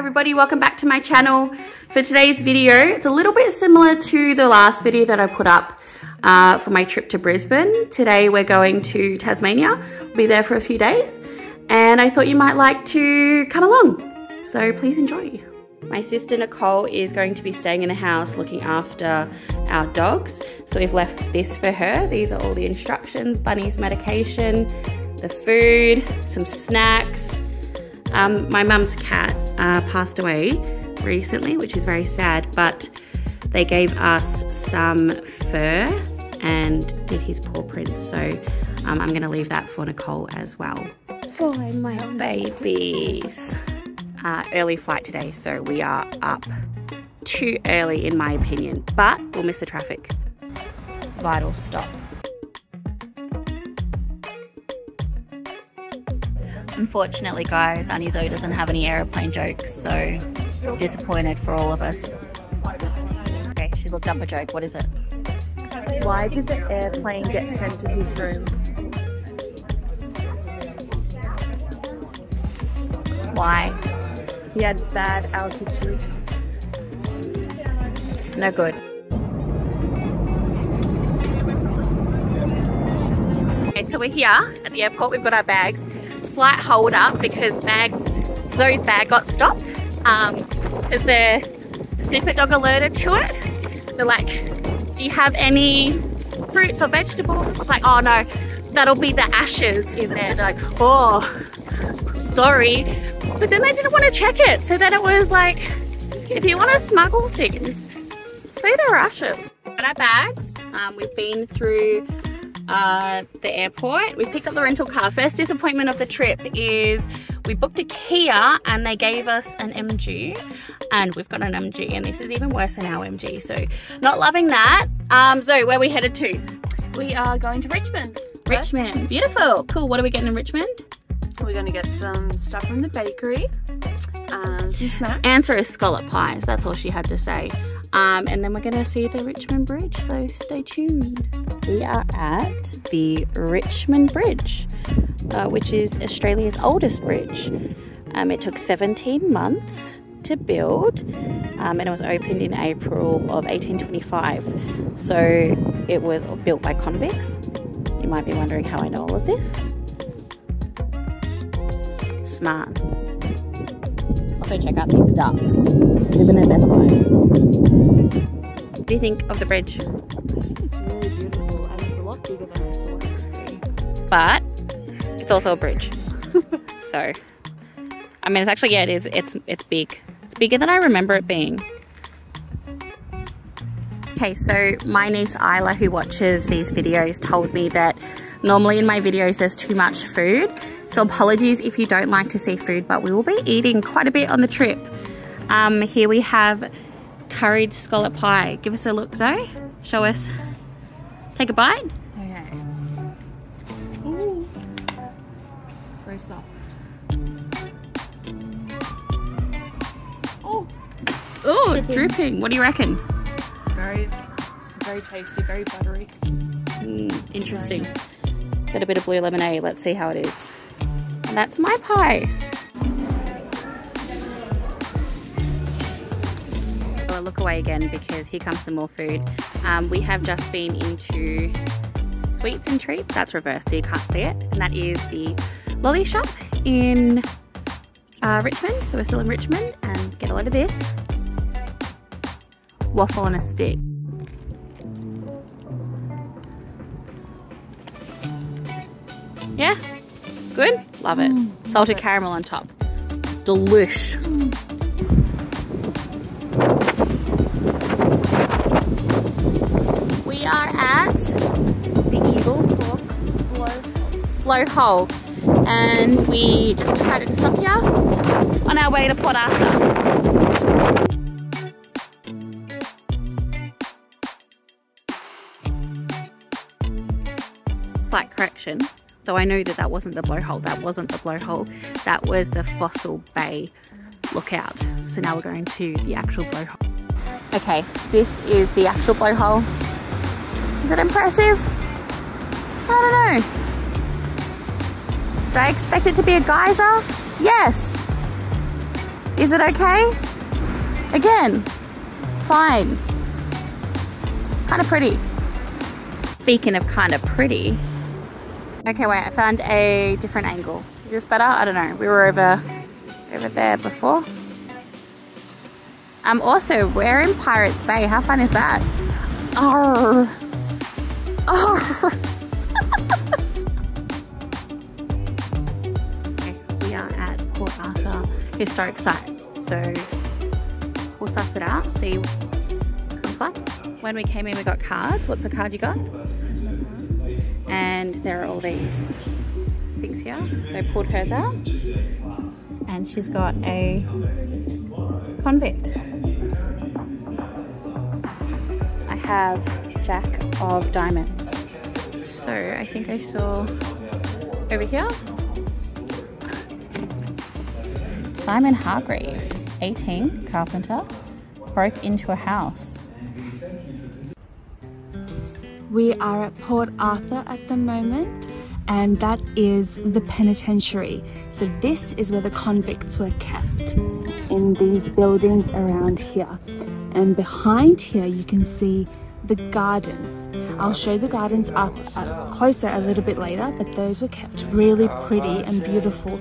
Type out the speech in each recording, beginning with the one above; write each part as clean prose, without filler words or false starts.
everybody, welcome back to my channel. For today's video, it's a little bit similar to the last video that I put up for my trip to Brisbane. Today we're going to Tasmania. We'll be there for a few days and I thought you might like to come along. So please enjoy. My sister Nicole is going to be staying in the house looking after our dogs. So we've left this for her. These are all the instructions, Bunny's medication, the food, some snacks. My mum's cat passed away recently, which is very sad, but they gave us some fur and did his paw prints. So I'm gonna leave that for Nicole as well. Boy, my babies. Early flight today, so we are up too early in my opinion, but we'll miss the traffic. Vital stop. Unfortunately, guys, Auntie Zoe doesn't have any aeroplane jokes, so disappointed for all of us. Okay, she's looked up a joke. What is it? Why did the airplane get sent to his room? Why? He had bad altitude. No good. Okay, so we're here at the airport. We've got our bags. Slight hold up because Zoe's bag got stopped because their sniffer dog alerted to it. They're like, do you have any fruits or vegetables? I was like, oh no, that'll be the ashes in there. They're like, oh, sorry. But then they didn't want to check it. So then it was like, if you want to smuggle things, say they're ashes. Got our bags. We've been through the airport. We picked up the rental car. First disappointment of the trip is we booked a Kia and they gave us an MG, and we've got an MG and this is even worse than our MG, so not loving that. Zoe, where are we headed to? We are going to Richmond. Richmond, beautiful, cool. What are we getting in Richmond? We're going to get some stuff from the bakery, some snacks. Answer is scallop pies, that's all she had to say. And then we're going to see the Richmond Bridge, so stay tuned. We are at the Richmond Bridge, which is Australia's oldest bridge. It took 17 months to build, and it was opened in April of 1825. So it was built by convicts. You might be wondering how I know all of this. Smart. Also check out these ducks, living their best lives. What do you think of the bridge? I think it's really beautiful and it's a lot bigger than I thought it would be. But it's also a bridge. So, I mean, it's actually, yeah, it is. It's big. It's bigger than I remember it being. Okay, so my niece Isla, who watches these videos, told me that normally in my videos there's too much food. So apologies if you don't like to see food, but we will be eating quite a bit on the trip. Here we have curried scallop pie. Give us a look, Zoe. Show us. Take a bite. Okay. Ooh. It's very soft. Oh. Ooh, dripping. What do you reckon? Very, very tasty, very buttery. Interesting. Very nice. Got a bit of blue lemonade. Let's see how it is. And that's my pie. I'll look away again because here comes some more food. We have just been into sweets and treats. That's reversed, so you can't see it. And that is the lolly shop in Richmond. So we're still in Richmond, and get a load of this. Waffle on a stick. Yeah, good. Love it. Salted caramel on top. Delish. We are at the Eagle Fork Blowhole, and we just decided to stop here on our way to Port Arthur. Slight correction. Though I know that that wasn't the blowhole. That wasn't the blowhole. That was the Fossil Bay lookout. So now we're going to the actual blowhole. Okay, this is the actual blowhole. Is it impressive? I don't know. Did I expect it to be a geyser? Yes. Is it okay? Again, fine. Kind of pretty. Speaking of kind of pretty. Okay, wait, I found a different angle. Is this better? I don't know. We were over there before. Also, we're in Pirates Bay. How fun is that? Arr. Arr. Okay, we are at Port Arthur Historic Site. So we'll suss it out, see what it comes like. When we came in, we got cards. What's the card you got? And there are all these things here. So I pulled hers out. And she's got a convict. I have Jack of Diamonds. So I think I saw over here. Simon Hargreaves, 18, carpenter, broke into a house. We are at Port Arthur at the moment, and that is the penitentiary. So this is where the convicts were kept, in these buildings around here. And behind here you can see the gardens. I'll show the gardens up closer a little bit later, but those were kept really pretty and beautiful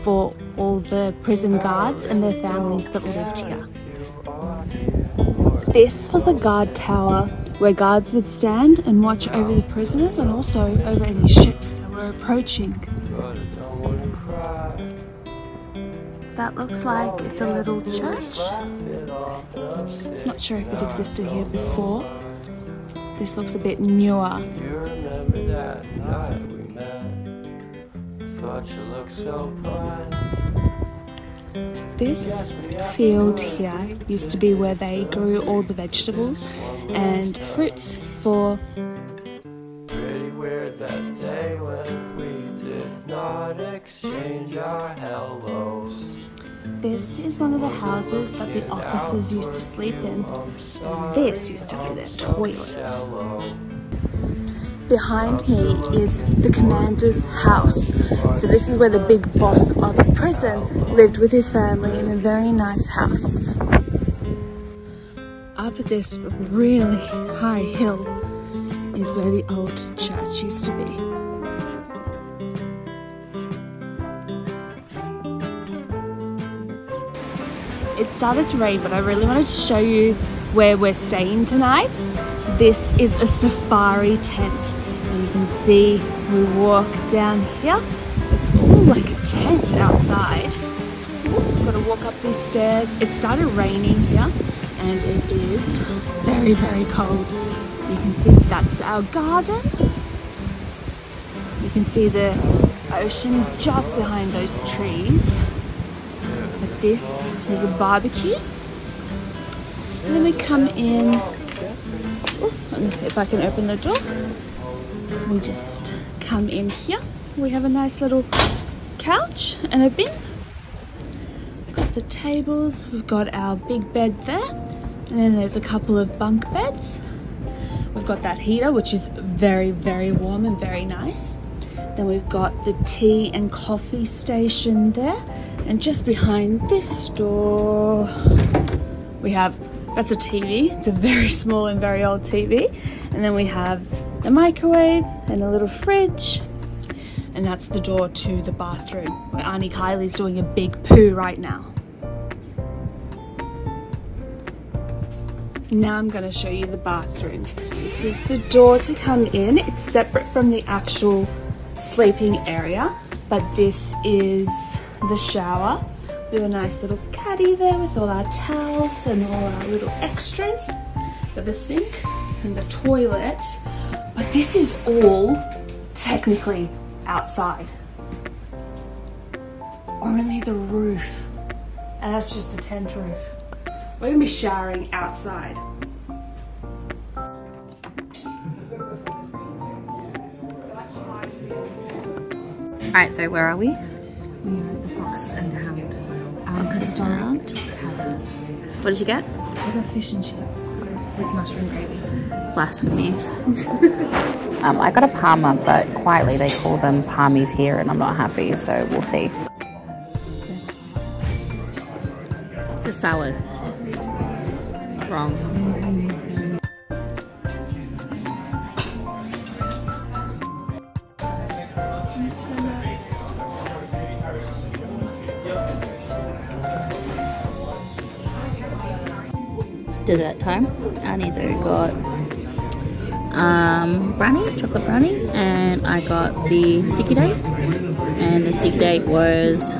for all the prison guards and their families that lived here. This was a guard tower where guards would stand and watch over the prisoners and also over any ships that were approaching. That looks like it's a little church. Not sure if it existed here before. This looks a bit newer. You remember that night we met? Thought you looked so fine. This field here used to be where they grew all the vegetables and fruits for... Pretty weird that day when we did not exchange our hellos. This is one of the houses that the officers used to sleep in. This used to be their toilet. Behind me is the commander's house. So this is where the big boss of the prison lived with his family in a very nice house. Up this really high hill is where the old church used to be. It started to rain, but I really wanted to show you where we're staying tonight. This is a safari tent. And you can see we walk down here. It's all like a tent outside. Ooh, got to walk up these stairs. It started raining here and it is very, very cold. You can see that's our garden. You can see the ocean just behind those trees. But this is a barbecue. And then we come in. Ooh, and if I can open the door. We just come in here. We have a nice little couch and a bin. Got the tables. We've got our big bed there. And then there's a couple of bunk beds. We've got that heater, which is very, very warm and very nice. Then we've got the tea and coffee station there. And just behind this door, we have, that's a TV. It's a very small and very old TV. And then we have a microwave and a little fridge, and that's the door to the bathroom where Auntie Kylie's doing a big poo right now. Now I'm going to show you the bathroom. So this is the door to come in. It's separate from the actual sleeping area, but this is the shower. We have a nice little caddy there with all our towels and all our little extras. Got the sink and the toilet. But this is all technically outside. Only the roof. And that's just a tent roof. We're gonna be showering outside. Alright, so where are we? We are at the Fox and Hound. Restaurant Tavern. What did you get? I got fish and chips with mushroom gravy. Blasphemy. I got a Parma, but quietly they call them Parmies here and I'm not happy, so we'll see. to salad. Wrong. Dessert time. Anizo got brownie, chocolate brownie, and I got the sticky date, and the sticky date was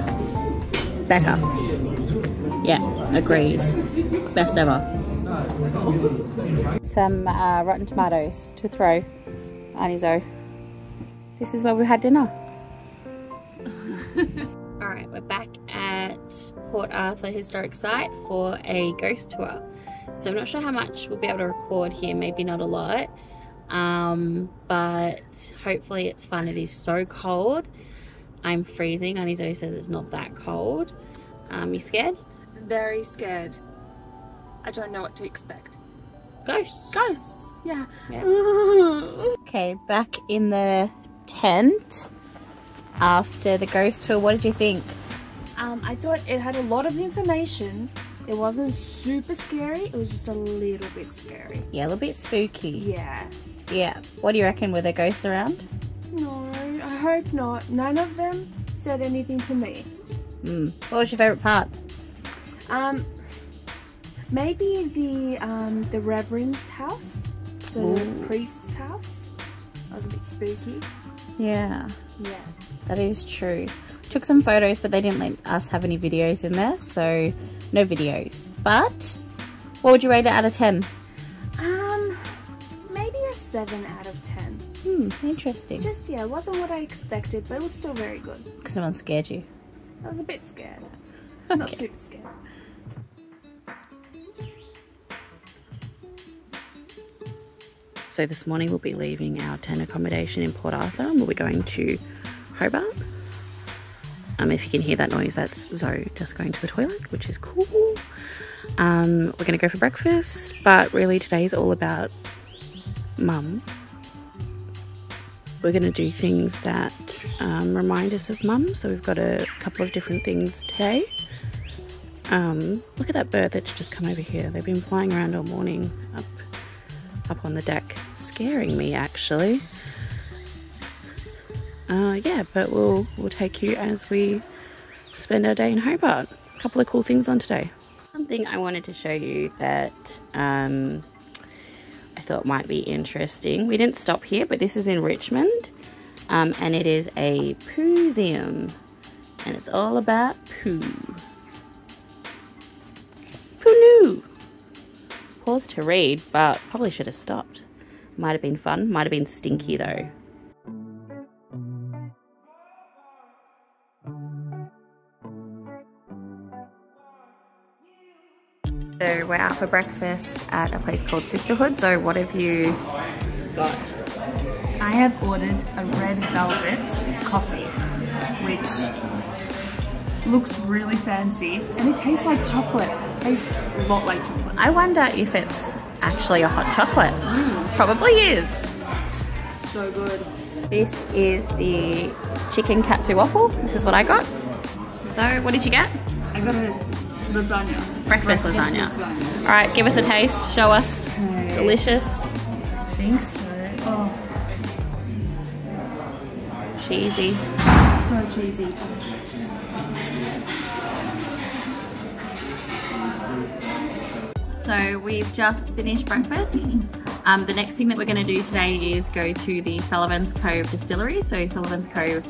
better. Yeah, agrees. Best ever. Some rotten tomatoes to throw. Anizo. This is where we had dinner. Alright, we're back at Port Arthur Historic Site for a ghost tour. So I'm not sure how much we'll be able to record here, maybe not a lot. But hopefully it's fun. It is so cold. I'm freezing. Anizo says it's not that cold. You scared? Very scared. I don't know what to expect. Ghosts. Ghosts, yeah. Okay, back in the tent after the ghost tour. What did you think? I thought it had a lot of information. It wasn't super scary, it was just a little bit scary. Yeah, a little bit spooky. Yeah. Yeah. What do you reckon? Were there ghosts around? No, I hope not. None of them said anything to me. What was your favourite part? Maybe the Reverend's house, the priest's house. That was a bit spooky. Yeah, Yeah. that is true. Took some photos, but they didn't let us have any videos in there, so no videos. But what would you rate it out of 10? Maybe a 7 out of 10. Interesting. Just, yeah, it wasn't what I expected, but it was still very good. Because no one scared you. I was a bit scared. Not Okay. super scared. So this morning we'll be leaving our tent accommodation in Port Arthur and we'll be going to Hobart. If you can hear that noise, that's Zoe just going to the toilet, which is cool. We're going to go for breakfast, but really today's all about Mum. We're going to do things that remind us of Mum, so we've got a couple of different things today. Look at that bird that's just come over here. They've been flying around all morning up on the deck, scaring me actually. Yeah, but we'll take you as we spend our day in Hobart. A couple of cool things on today. Something I wanted to show you that I thought might be interesting. We didn't stop here, but this is in Richmond, and it is a pooseum, and it's all about poo. Who knew? Pause to read, but probably should have stopped. Might have been fun, might have been stinky though. So we're out for breakfast at a place called Sisterhood. So what have you got? I have ordered a red velvet coffee, which looks really fancy, and it tastes like chocolate. It tastes a lot like chocolate. I wonder if it's actually a hot chocolate. Probably is. So good. This is the chicken katsu waffle. This is what I got. So what did you get? I got a lasagna. Breakfast lasagna. All right, give us a taste. Show us. Okay. Delicious. I think so. Oh, Cheesy. so cheesy. So we've just finished breakfast. The next thing that we're going to do today is go to the Sullivan's Cove distillery. So Sullivan's Cove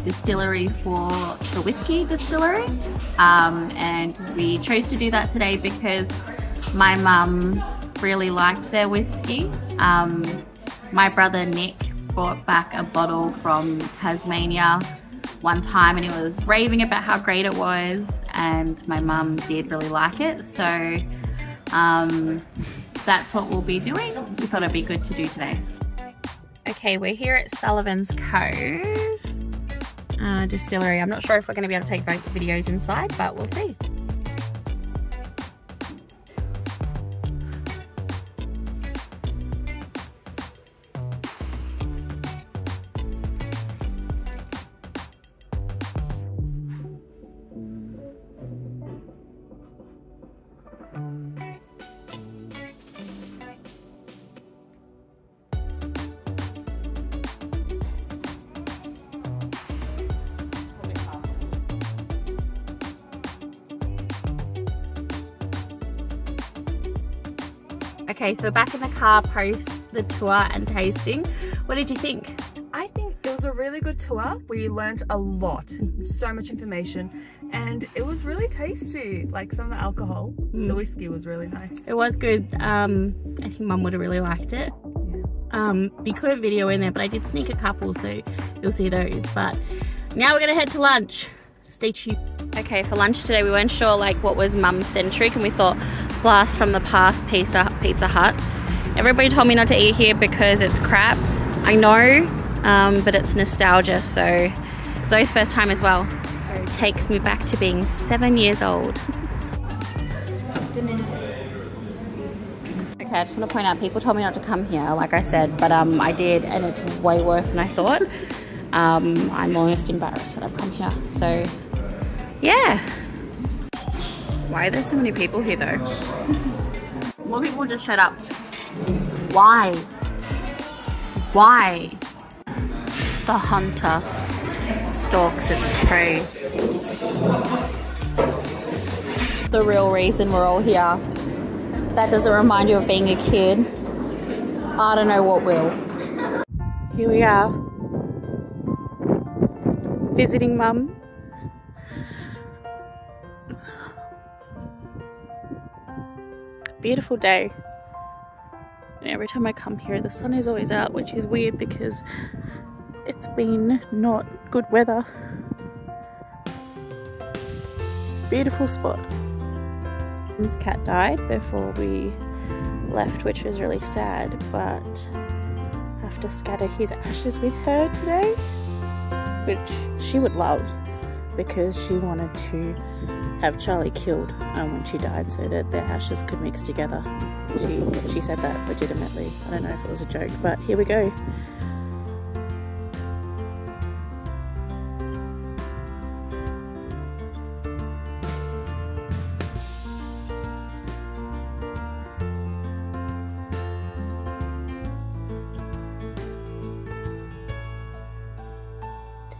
distillery for the whiskey distillery, and we chose to do that today because my mum really liked their whiskey. My brother Nick brought back a bottle from Tasmania one time and he was raving about how great it was, and my mum did really like it, so that's what we'll be doing. We thought it'd be good to do today. Okay, we're here at Sullivan's Cove distillery. I'm not sure if we're going to be able to take videos inside, but we'll see. Okay, so we're back in the car post the tour and tasting. What did you think? I think it was a really good tour. We learnt a lot, so much information, and it was really tasty. Like some of the alcohol, the whiskey was really nice. It was good. I think Mum would have really liked it. We couldn't video in there, but I did sneak a couple, so you'll see those. But now we're gonna head to lunch. Stay tuned. Okay, for lunch today we weren't sure like what was Mum's centric, and we thought blast from the past Pizza Hut. Everybody told me not to eat here because it's crap. I know, but it's nostalgia, so Zoe's first time as well. It takes me back to being 7 years old. Okay, I just want to point out, people told me not to come here, like I said, but I did, and it's way worse than I thought. I'm almost embarrassed that I've come here, so yeah. Why are there so many people here though? More people just shut up. Why? Why? The hunter stalks its prey. The real reason we're all here. That doesn't remind you of being a kid. I don't know what will. Here we are. Visiting Mum. Beautiful day. And every time I come here, the sun is always out, which is weird because it's been not good weather. Beautiful spot. This cat died before we left, which was really sad, but I have to scatter his ashes with her today, which she would love because she wanted to have Charlie killed when she died so that their ashes could mix together. She said that legitimately. I don't know if it was a joke, but here we go.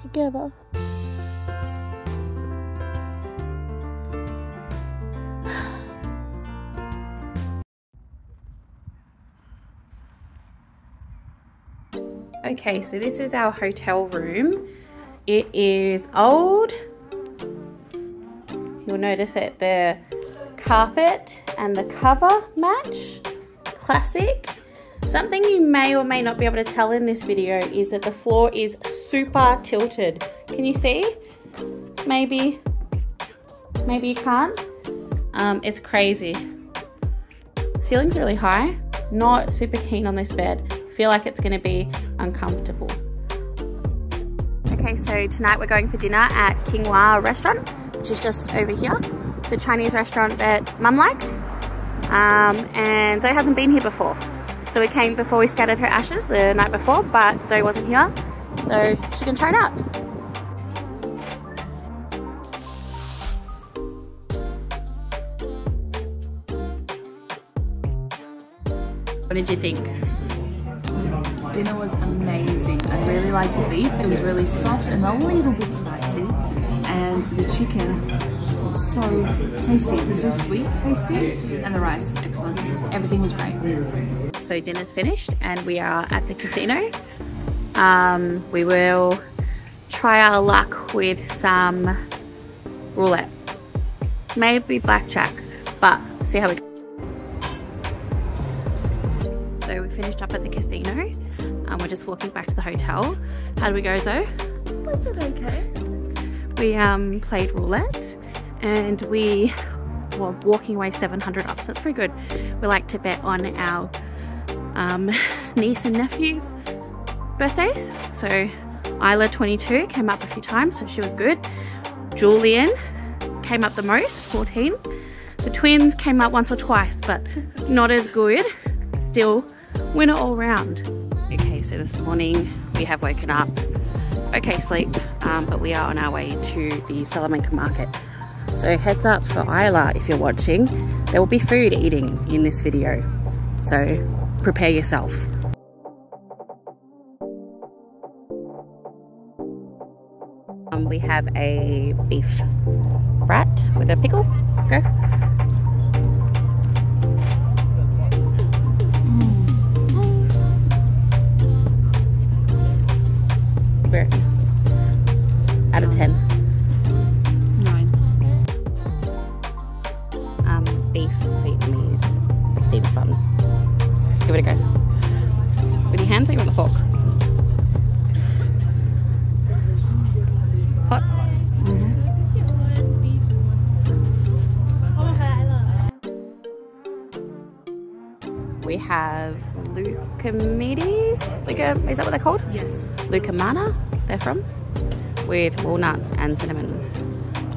Together. Okay, so this is our hotel room. It is old. You'll notice that the carpet and the cover match. Classic. Something you may or may not be able to tell in this video is that the floor is super tilted. Can you see? Maybe you can't. It's crazy. Ceiling's really high. Not super keen on this bed. Feel like it's gonna be uncomfortable. Okay, so tonight we're going for dinner at King Wah restaurant, which is just over here. It's a Chinese restaurant that Mum liked, and Zoe hasn't been here before. So we came before we scattered her ashes the night before, but Zoe wasn't here, so she can try it out. What did you think? Dinner was amazing. I really liked the beef. It was really soft and a little bit spicy. And the chicken was so tasty. It was just sweet, tasty. And the rice, excellent. Everything was great. So dinner's finished and we are at the casino. We will try our luck with some roulette. Maybe blackjack, but see how we go. So we finished up at the casino. We're just walking back to the hotel. How did we go, Zoe? We did okay. We played roulette and we were walking away 700 up, so that's pretty good. We like to bet on our niece and nephew's birthdays. So Isla, 22, came up a few times, so she was good. Julian came up the most, 14. The twins came up once or twice, but not as good. Still, winner all round. Okay, so this morning we have woken up. Okay sleep, but we are on our way to the Salamanca market. So heads up for Isla if you're watching. There will be food eating in this video, so prepare yourself. We have a beef brat with a pickle. Go. give it a go. With your hands or you want the fork? Hot? We have Lucamides. Is that what they're called? Yes. Lucamana, they're from. With walnuts and cinnamon.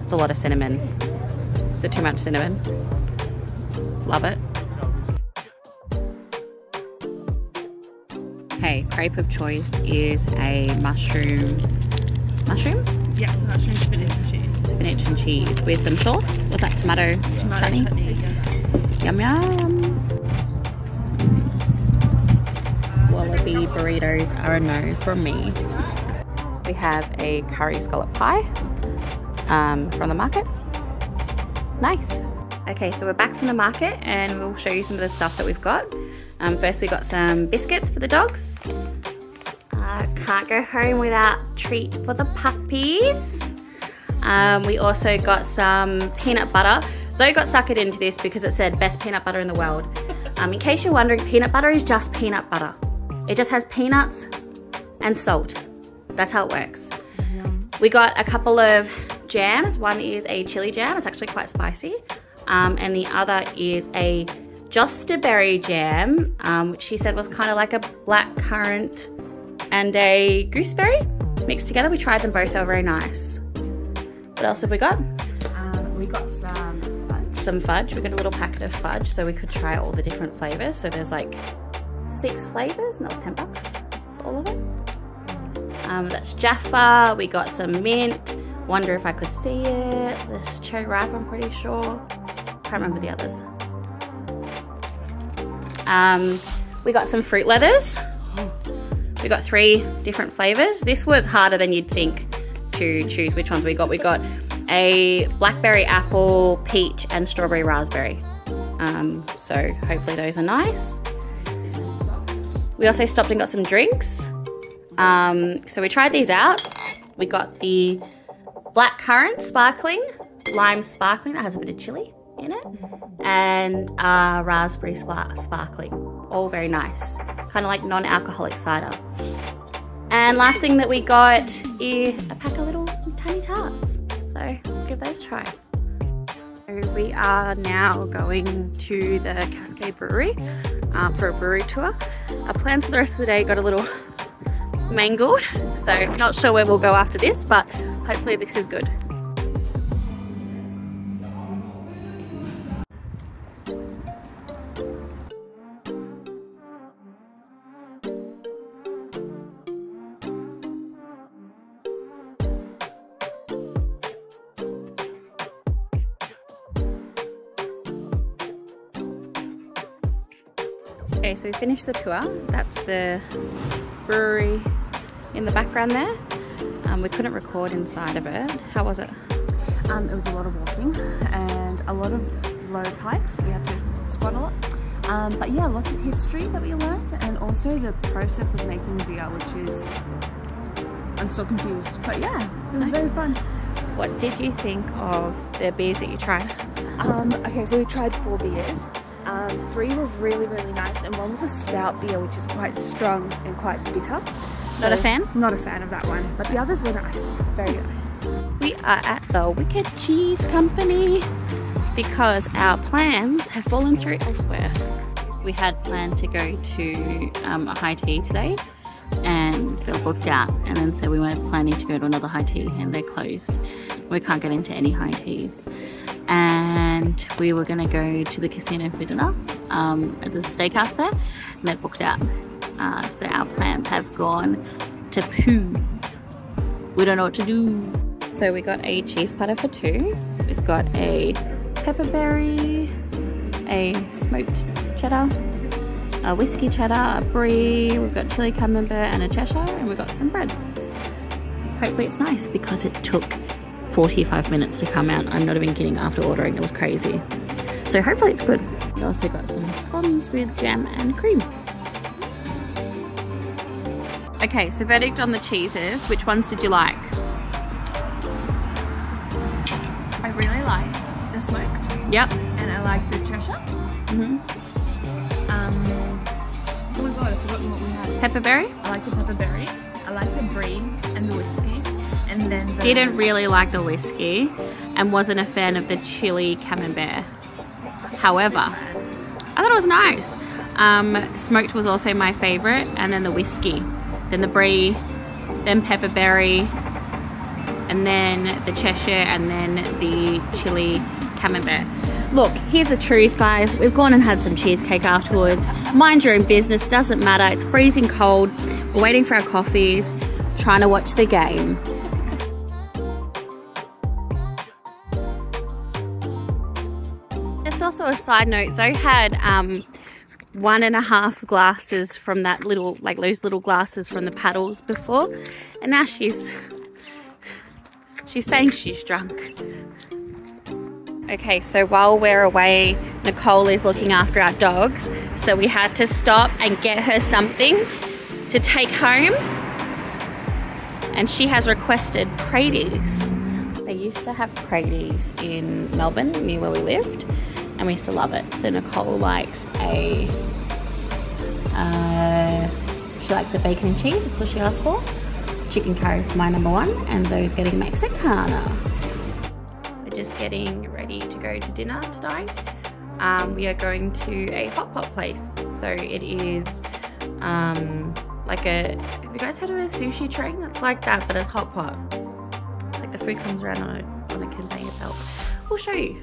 It's a lot of cinnamon. Is it too much cinnamon? Love it. Okay, crepe of choice is a mushroom. Mushroom? Yeah, mushroom, spinach and cheese. Spinach and cheese with some sauce. What's that? Tomato chutney? Yes. Yum yum. Wallaby burritos are a no from me. We have a curry scallop pie from the market. Nice. Okay, so we're back from the market and we'll show you some of the stuff that we've got. First we got some biscuits for the dogs. Can't go home without treat for the puppies. We also got some peanut butter. Zoe got suckered into this because it said best peanut butter in the world. In case you're wondering, peanut butter is just peanut butter. It just has peanuts and salt. That's how it works. We got a couple of jams. One is a chili jam. It's actually quite spicy. And the other is a Josterberry jam, which she said was kind of like a black currant and a gooseberry mixed together. We tried them both. They were very nice. What else have we got? We got some fudge. Some fudge. We got a little packet of fudge so we could try all the different flavors. So there's like 6 flavors and that was $10 for all of it. That's Jaffa. We got some mint. Wonder if I could see it. There's cherry ripe, I'm pretty sure. Can't remember the others. We got some fruit leathers. We got 3 different flavors. This was harder than you'd think to choose which ones we got. We got a blackberry apple, peach, and strawberry raspberry. So hopefully those are nice. We also stopped and got some drinks. So we tried these out. We got the black currant sparkling, lime sparkling, that has a bit of chili in it, and raspberry sparkling. All very nice. Kind of like non-alcoholic cider. And last thing that we got is a pack of little tiny tarts. So give those a try. So we are now going to the Cascade Brewery for a brewery tour. Our plans for the rest of the day got a little mangled, so not sure where we'll go after this, but hopefully this is good. Okay, so we finished the tour. That's the brewery in the background there. We couldn't record inside of it. How was it? It was a lot of walking and a lot of low pipes. We had to squat a lot. But yeah, lots of history that we learned, and also the process of making beer, which is, I'm still confused. But yeah, it was very fun. What did you think of the beers that you tried? Okay, so we tried 4 beers. 3 were really, really nice, and one was a stout beer, which is quite strong and quite bitter. Not a fan? Not a fan of that one, but the others were nice, very nice. We are at the Wicked Cheese Company because our plans have fallen through elsewhere. We had planned to go to a high tea today, and Phil booked out, and then so we weren't planning to go to another high tea, and they're closed. We can't get into any high teas. And we were going to go to the casino for dinner at the steakhouse there, and they're booked out. So our plans have gone to poo. We don't know what to do. So we got a cheese platter for 2. We've got a pepperberry, a smoked cheddar, a whiskey cheddar, a brie, we've got chili camembert and a Cheshire, and we've got some bread. Hopefully it's nice because it took 45 minutes to come out. I'm not even kidding, after ordering, it was crazy. So hopefully it's good. We also got some scones with jam and cream. Okay, so verdict on the cheeses. Which ones did you like? I really liked the smoked. Yep. And I liked the Cheshire. Oh my god, I've forgotten what we had. Pepperberry? I like the pepperberry. I like the brie and the whiskey. And then the... Didn't really like the whiskey and wasn't a fan of the chili camembert. However, I thought it was nice. Smoked was also my favorite, and then the whiskey, then the brie, then pepperberry, and then the Cheshire, and then the chili camembert. Look, here's the truth, guys. We've gone and had some cheesecake afterwards. Mind your own business, doesn't matter. It's freezing cold. We're waiting for our coffees, trying to watch the game. Just also a side note, Zoe had 1.5 glasses from that little, like those little glasses from the paddles before, and now she's saying she's drunk. Okay, so while we're away, Nicole is looking after our dogs, so we had to stop and get her something to take home, and she has requested Praties. They used to have Praties in Melbourne, near where we lived, and we used to love it. So Nicole likes a bacon and cheese, that's what she asked for. Chicken curry is my #1, and Zoe's getting Mexicana. We're just getting ready to go to dinner tonight. We are going to a hot pot place. So it is like a, have you guys heard of a sushi train? That's like that, but it's hot pot. Like the food comes around on a conveyor belt. We'll show you.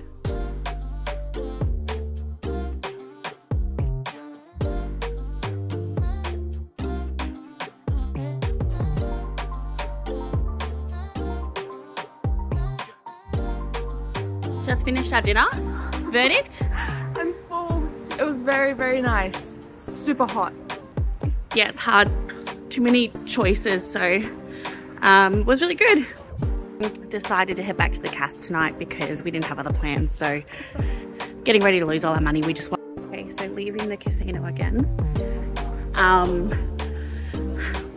Just finished our dinner. Verdict? I'm full. It was very, very nice. Super hot. Yeah, it's hard. Too many choices, so it was really good. We decided to head back to the cast tonight because we didn't have other plans, so getting ready to lose all our money, we just... Okay, so leaving the casino again.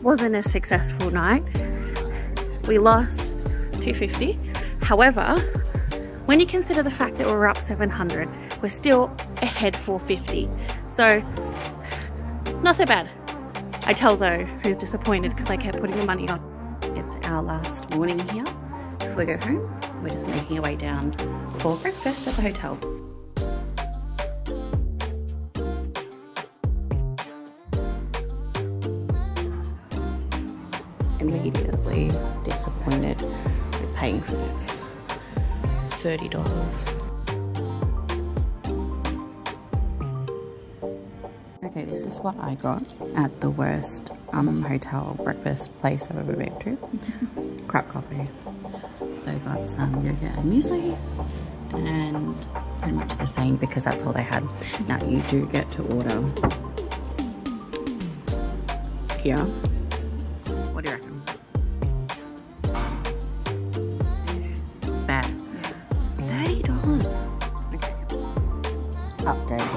Wasn't a successful night. We lost $250. However, when you consider the fact that we're up 700, we're still ahead $450. So, not so bad. I tell Zoe, who's disappointed because I kept putting the money on. It's our last morning here. Before we go home, we're just making our way down for breakfast at the hotel. Immediately disappointed with paying for this. $30. Okay, this is what I got at the worst hotel breakfast place I've ever been to. Crap coffee. So I got some yogurt and muesli, and pretty much the same because that's all they had. Now you do get to order here. What do you reckon? It's bad. $30. Okay. Update.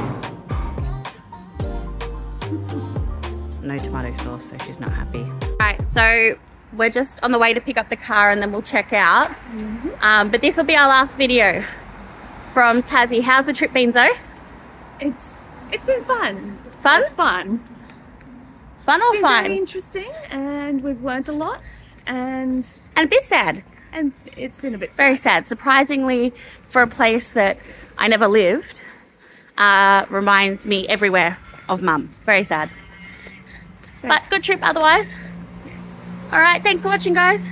No tomato sauce, so she's not happy. Alright, so we're just on the way to pick up the car and then we'll check out. But this will be our last video from Tassie. How's the trip been, Zoe? It's been fun. Fun? Fun. Fun or It's been fun? very interesting, and we've learnt a lot, and a bit sad. It's been a bit Very sad. Surprisingly, for a place that I never lived, reminds me everywhere of Mum. Very sad. But good trip otherwise. Yes. Alright, thanks for watching, guys.